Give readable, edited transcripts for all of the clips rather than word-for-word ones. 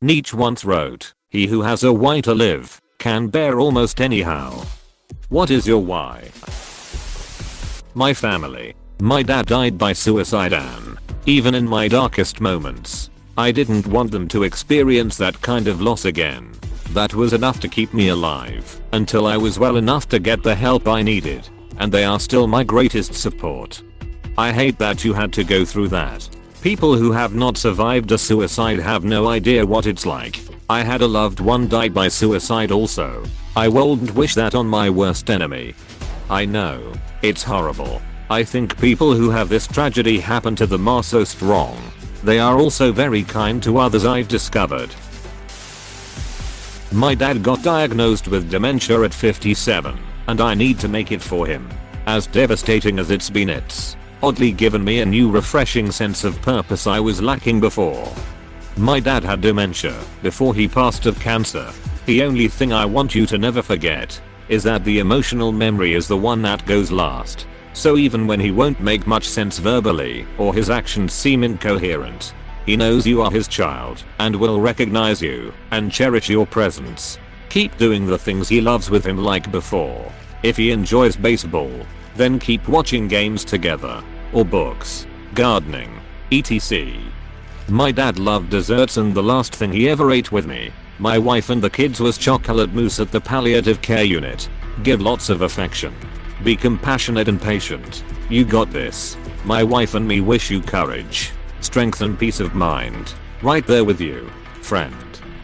Nietzsche once wrote, "He who has a why to live can bear almost anyhow." What is your why? My family. My dad died by suicide, and even in my darkest moments, I didn't want them to experience that kind of loss again. That was enough to keep me alive until I was well enough to get the help I needed, and they are still my greatest support. I hate that you had to go through that. People who have not survived a suicide have no idea what it's like. I had a loved one die by suicide also. I wouldn't wish that on my worst enemy. I know, it's horrible. I think people who have this tragedy happen to them are so strong. They are also very kind to others, I've discovered. My dad got diagnosed with dementia at 57, and I need to make it for him. As devastating as it's been, it's oddly given me a new refreshing sense of purpose I was lacking before. My dad had dementia before he passed of cancer. The only thing I want you to never forget is that the emotional memory is the one that goes last. So even when he won't make much sense verbally or his actions seem incoherent, he knows you are his child and will recognize you and cherish your presence. Keep doing the things he loves with him like before. If he enjoys baseball, then keep watching games together, or books, gardening, etc. My dad loved desserts, and the last thing he ever ate with me, my wife and the kids, was chocolate mousse at the palliative care unit. Give lots of affection. Be compassionate and patient. You got this. My wife and me wish you courage, strength and peace of mind. Right there with you, friend.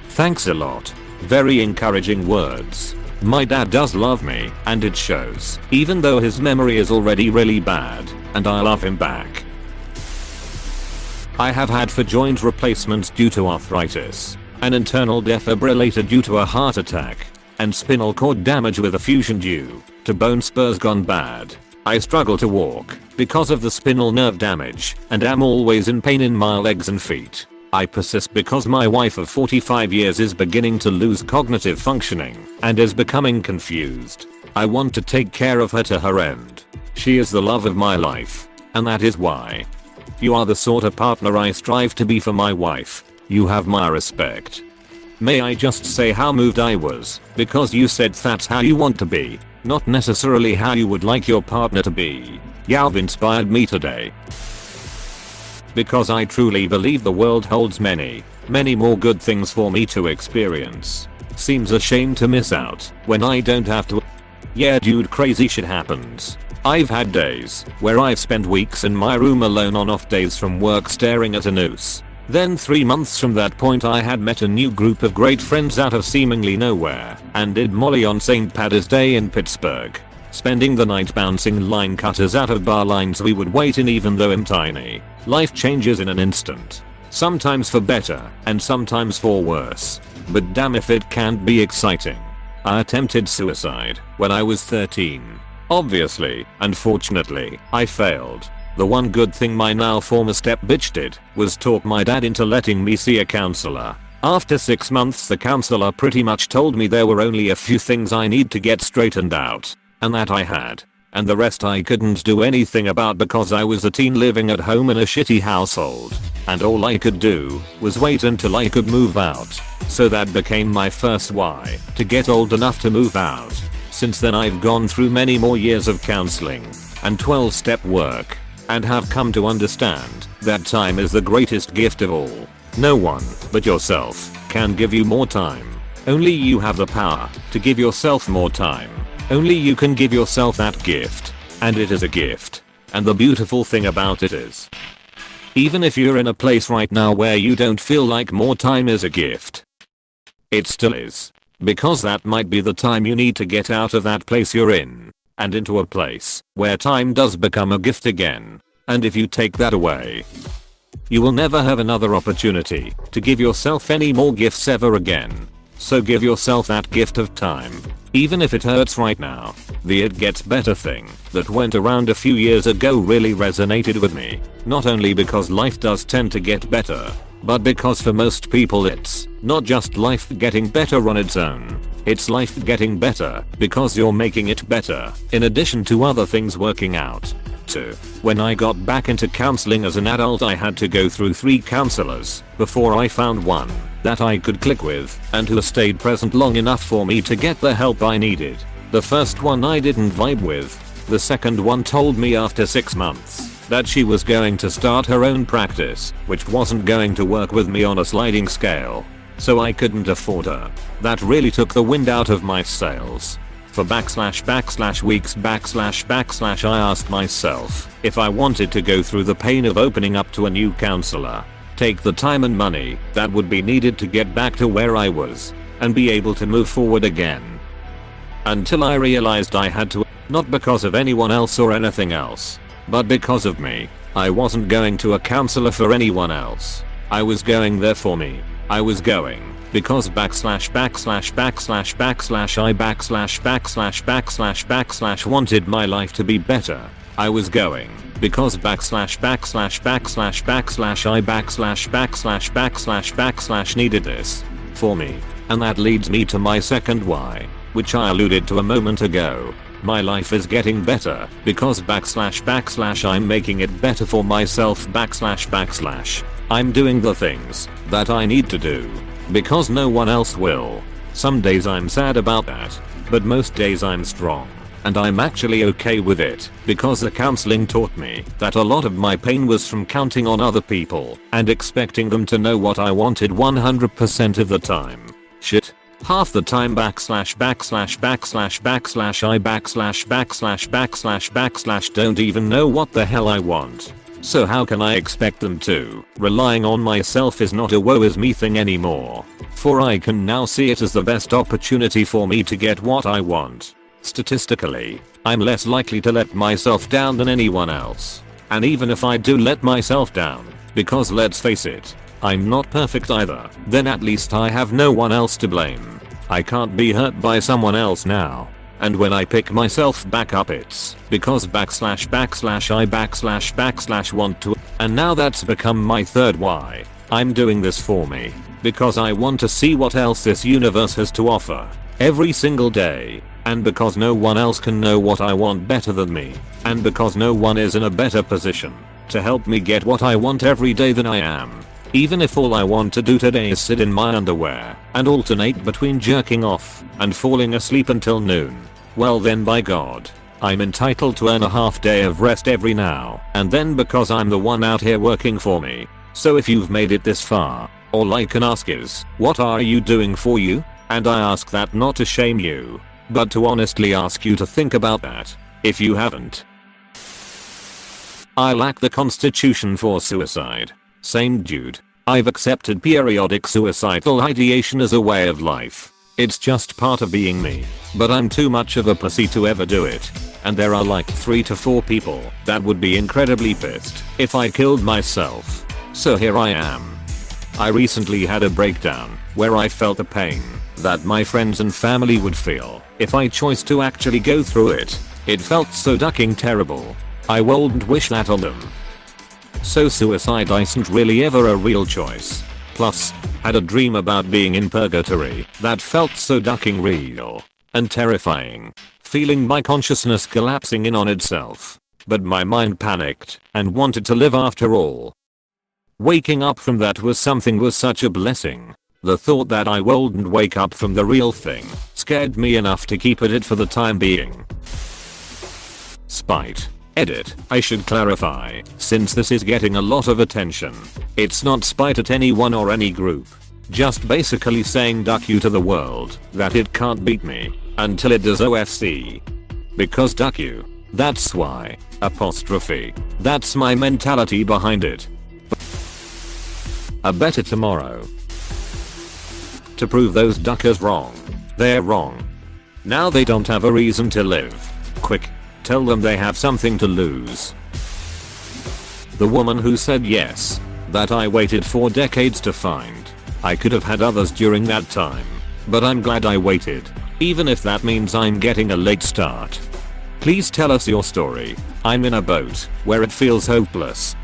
Thanks a lot. Very encouraging words. My dad does love me, and it shows, even though his memory is already really bad, and I love him back. I have had 4 joint replacements due to arthritis, an internal defibrillator due to a heart attack, and spinal cord damage with a fusion due to bone spurs gone bad. I struggle to walk because of the spinal nerve damage and am always in pain in my legs and feet. I persist because my wife of 45 years is beginning to lose cognitive functioning and is becoming confused. I want to take care of her to her end. She is the love of my life, and that is why. You are the sort of partner I strive to be for my wife. You have my respect. May I just say how moved I was because you said that's how you want to be, not necessarily how you would like your partner to be. You've inspired me today. Because I truly believe the world holds many, many more good things for me to experience. Seems a shame to miss out when I don't have to. Yeah dude, crazy shit happens. I've had days where I've spent weeks in my room alone on off days from work staring at a noose. Then 3 months from that point I had met a new group of great friends out of seemingly nowhere and did Molly on St. Paddy's Day in Pittsburgh. Spending the night bouncing line cutters out of bar lines we would wait in, even though I'm tiny. Life changes in an instant. Sometimes for better and sometimes for worse. But damn if it can't be exciting. I attempted suicide when I was 13. Obviously, unfortunately, I failed. The one good thing my now former step bitch did was talk my dad into letting me see a counselor. After 6 months the counselor pretty much told me there were only a few things I need to get straightened out, and that I had, and the rest I couldn't do anything about because I was a teen living at home in a shitty household, and all I could do was wait until I could move out. So that became my first why, to get old enough to move out. Since then I've gone through many more years of counseling and 12-step work, and have come to understand that time is the greatest gift of all. No one but yourself can give you more time. Only you have the power to give yourself more time. Only you can give yourself that gift, and it is a gift. And the beautiful thing about it is, even if you're in a place right now where you don't feel like more time is a gift, it still is. Because that might be the time you need to get out of that place you're in and into a place where time does become a gift again. And if you take that away, you will never have another opportunity to give yourself any more gifts ever again. So give yourself that gift of time. Even if it hurts right now. The "it gets better" thing that went around a few years ago really resonated with me. Not only because life does tend to get better, but because for most people it's not just life getting better on its own. It's life getting better because you're making it better, in addition to other things working out. too. When I got back into counseling as an adult, I had to go through 3 counselors before I found one that I could click with and who stayed present long enough for me to get the help I needed. The first one I didn't vibe with. The second one told me after 6 months that she was going to start her own practice, which wasn't going to work with me on a sliding scale. So I couldn't afford her. That really took the wind out of my sails. For weeks I asked myself if I wanted to go through the pain of opening up to a new counselor, take the time and money that would be needed to get back to where I was, and be able to move forward again. Until I realized I had to, not because of anyone else or anything else, but because of me. I wasn't going to a counselor for anyone else. I was going there for me. I was going because I wanted my life to be better. I was going because I needed this for me. And that leads me to my second why, which I alluded to a moment ago. My life is getting better because I'm making it better for myself I'm doing the things that I need to do because no one else will. Some days I'm sad about that, but most days I'm strong. And I'm actually okay with it because the counseling taught me that a lot of my pain was from counting on other people and expecting them to know what I wanted 100% of the time. Shit. Half the time I don't even know what the hell I want. So how can I expect them to? Relying on myself is not a woe is me thing anymore. For I can now see it as the best opportunity for me to get what I want. Statistically, I'm less likely to let myself down than anyone else. And even if I do let myself down, because let's face it, I'm not perfect either, then at least I have no one else to blame. I can't be hurt by someone else now. And when I pick myself back up it's because I want to. And now that's become my third why. I'm doing this for me because I want to see what else this universe has to offer every single day. And because no one else can know what I want better than me. And because no one is in a better position to help me get what I want every day than I am. Even if all I want to do today is sit in my underwear and alternate between jerking off and falling asleep until noon, well then by God, I'm entitled to earn a half day of rest every now and then because I'm the one out here working for me. So if you've made it this far, all I can ask is, what are you doing for you? And I ask that not to shame you, but to honestly ask you to think about that, if you haven't. I lack the constitution for suicide. Same dude. I've accepted periodic suicidal ideation as a way of life. It's just part of being me. But I'm too much of a pussy to ever do it. And there are like 3 to 4 people that would be incredibly pissed if I killed myself. So here I am. I recently had a breakdown where I felt the pain that my friends and family would feel if I chose to actually go through it. It felt so ducking terrible. I wouldn't wish that on them. So suicide isn't really ever a real choice. Plus, had a dream about being in purgatory that felt so ducking real and terrifying. Feeling my consciousness collapsing in on itself. But my mind panicked and wanted to live after all. Waking up from that was such a blessing. The thought that I wouldn't wake up from the real thing scared me enough to keep at it for the time being. Spite. Edit. I should clarify, since this is getting a lot of attention. It's not spite at anyone or any group. Just basically saying duck you to the world that it can't beat me until it does OFC. Because duck you. That's why. Apostrophe. That's my mentality behind it. A better tomorrow. To prove those duckers wrong. They're wrong. Now they don't have a reason to live. Quick. Tell them they have something to lose. The woman who said yes, that I waited 4 decades to find. I could have had others during that time, but I'm glad I waited, even if that means I'm getting a late start. Please tell us your story. I'm in a boat where it feels hopeless.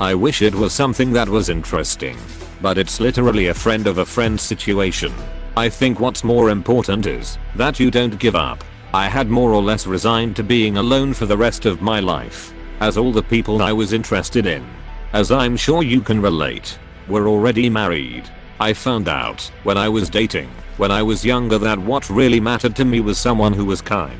I wish it was something that was interesting, but it's literally a friend of a friend situation. I think what's more important is that you don't give up. I had more or less resigned to being alone for the rest of my life, as all the people I was interested in, as I'm sure you can relate, were already married. I found out when I was dating, when I was younger, that what really mattered to me was someone who was kind.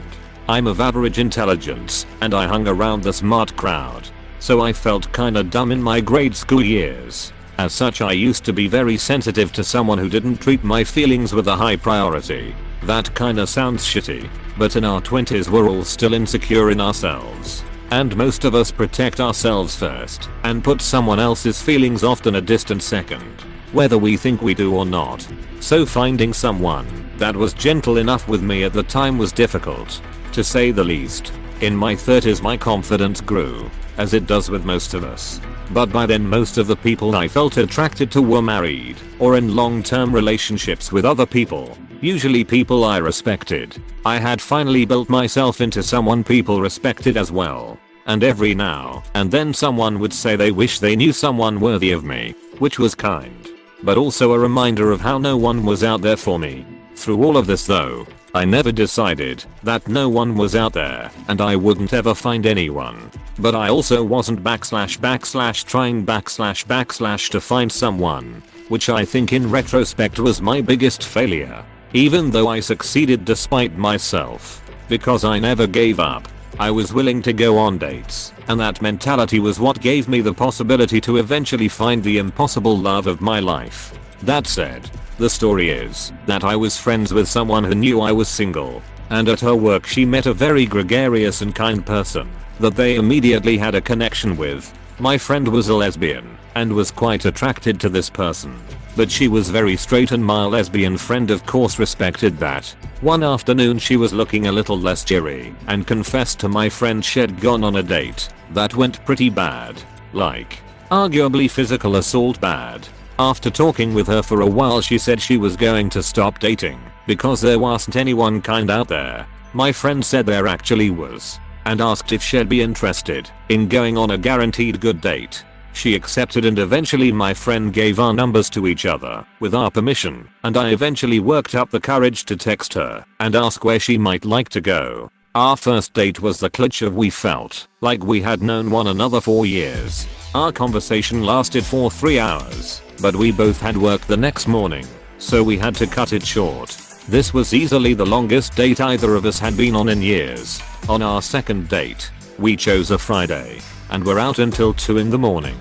I'm of average intelligence and I hung around the smart crowd. So I felt kinda dumb in my grade school years. As such, I used to be very sensitive to someone who didn't treat my feelings with a high priority. That kinda sounds shitty, but in our 20s we're all still insecure in ourselves. And most of us protect ourselves first and put someone else's feelings often a distant second, whether we think we do or not. So finding someone that was gentle enough with me at the time was difficult, to say the least. In my 30s my confidence grew, as it does with most of us. But by then most of the people I felt attracted to were married or in long-term relationships with other people, usually people I respected. I had finally built myself into someone people respected as well. And every now and then someone would say they wish they knew someone worthy of me, which was kind, but also a reminder of how no one was out there for me. Through all of this though, I never decided that no one was out there and I wouldn't ever find anyone. But I also wasn't trying to find someone, which I think in retrospect was my biggest failure. Even though I succeeded despite myself, because I never gave up. I was willing to go on dates, and that mentality was what gave me the possibility to eventually find the impossible love of my life. That said, the story is that I was friends with someone who knew I was single, and at her work she met a very gregarious and kind person that they immediately had a connection with. My friend was a lesbian and was quite attracted to this person, but she was very straight and my lesbian friend of course respected that. One afternoon she was looking a little less cheery and confessed to my friend she'd gone on a date that went pretty bad, like arguably physical assault bad. After talking with her for a while she said she was going to stop dating because there wasn't anyone kind out there. My friend said there actually was, and asked if she'd be interested in going on a guaranteed good date. She accepted and eventually my friend gave our numbers to each other with our permission, and I eventually worked up the courage to text her and ask where she might like to go. Our first date was the clutch of we felt like we had known one another for years. Our conversation lasted for 3 hours, but we both had work the next morning, so we had to cut it short. This was easily the longest date either of us had been on in years. On our second date, we chose a Friday and were out until 2 in the morning.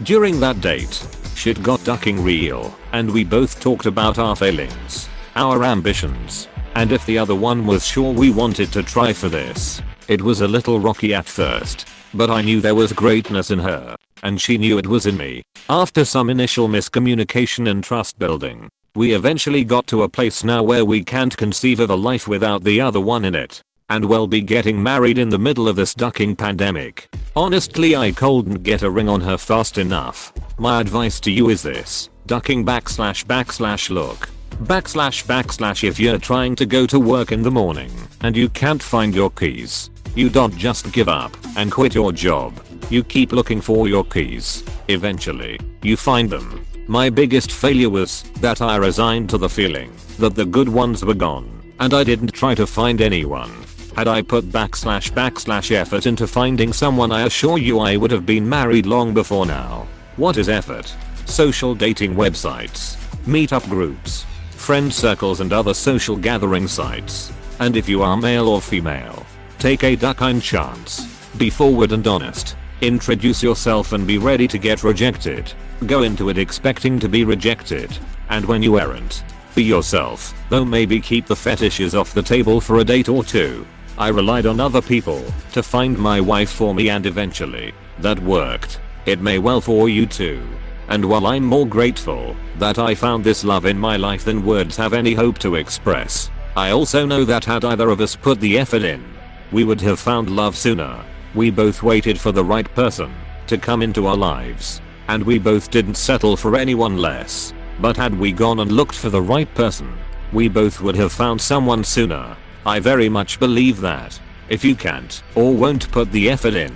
During that date, shit got ducking real and we both talked about our failings, our ambitions, and if the other one was sure we wanted to try for this. It was a little rocky at first, but I knew there was greatness in her and she knew it was in me. After some initial miscommunication and trust building, we eventually got to a place now where we can't conceive of a life without the other one in it. And we'll be getting married in the middle of this ducking pandemic. Honestly, I couldn't get a ring on her fast enough. My advice to you is this: ducking / look / if you're trying to go to work in the morning and you can't find your keys, you don't just give up and quit your job. You keep looking for your keys. Eventually, you find them. My biggest failure was that I resigned to the feeling that the good ones were gone and I didn't try to find anyone. Had I put / effort into finding someone, I assure you I would have been married long before now. What is effort? Social dating websites, meetup groups, friend circles and other social gathering sites. And if you are male or female, take a kind chance. Be forward and honest. Introduce yourself and be ready to get rejected. Go into it expecting to be rejected. And when you aren't, be yourself, though maybe keep the fetishes off the table for a date or two. I relied on other people to find my wife for me and eventually, that worked. It may well for you too. And while I'm more grateful that I found this love in my life than words have any hope to express, I also know that had either of us put the effort in, we would have found love sooner. We both waited for the right person to come into our lives, and we both didn't settle for anyone less. But had we gone and looked for the right person, we both would have found someone sooner. I very much believe that. If you can't or won't put the effort in,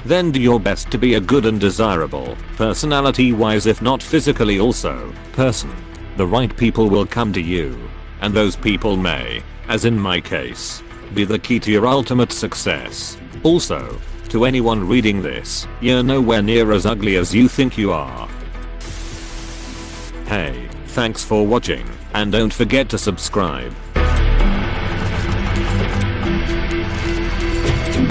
then do your best to be a good and desirable, personality wise if not physically also, person. The right people will come to you, and those people may, as in my case, be the key to your ultimate success. Also, to anyone reading this, you're nowhere near as ugly as you think you are. Hey, Thanks for watching, and don't forget to subscribe.